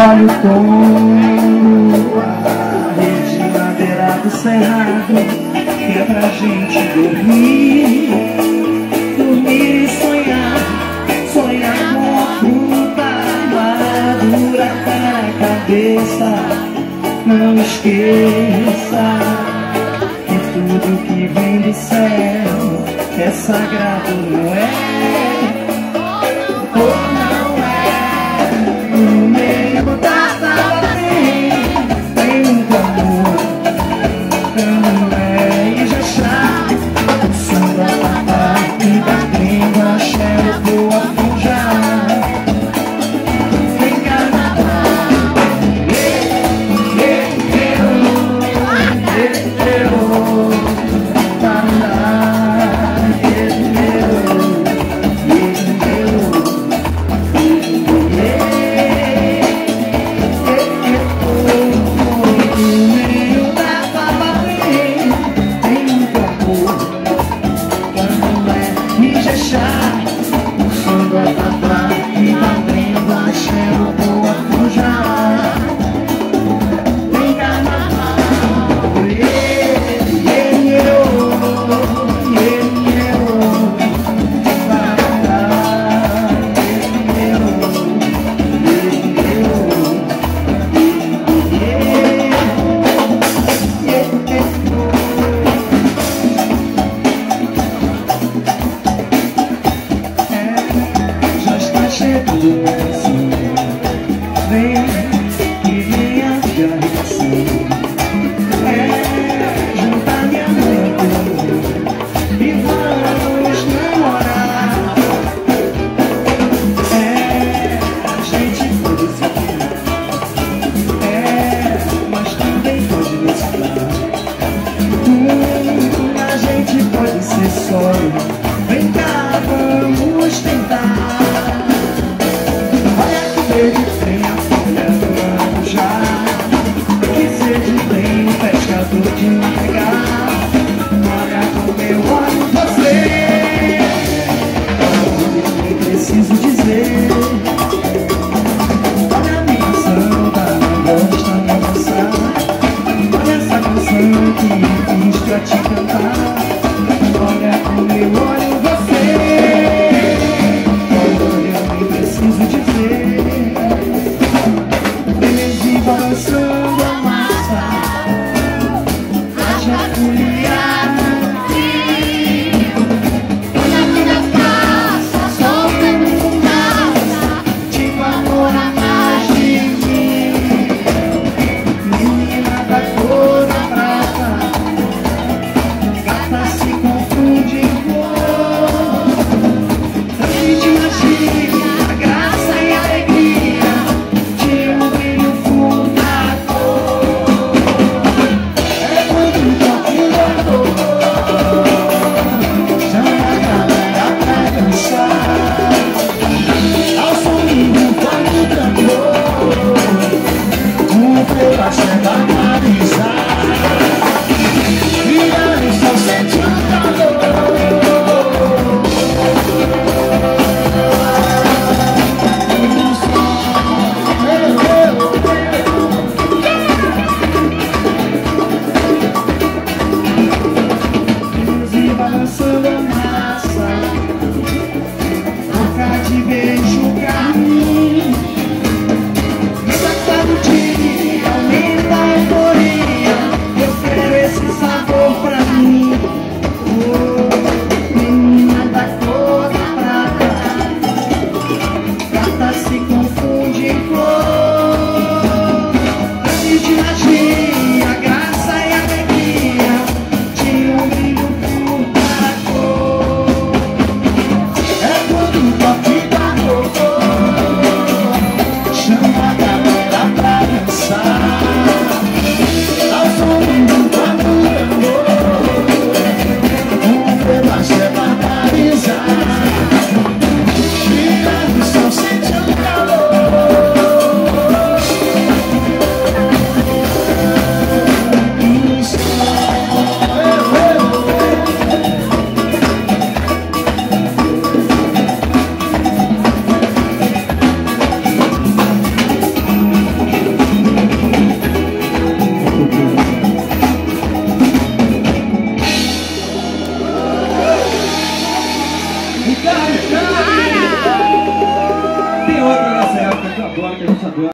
Olha o touro, a rede na beira do cerrado, que é pra gente dormir, dormir e sonhar, sonhar com a fruta madura para a cabeça. Não esqueça que tudo que vem do céu é sagrado, não é? Ou não é? No meio da sala tem um amor, não é Ijexá, o samba papá e da língua, axé, eu vou afujar. Vem carnaval, tem um sabor.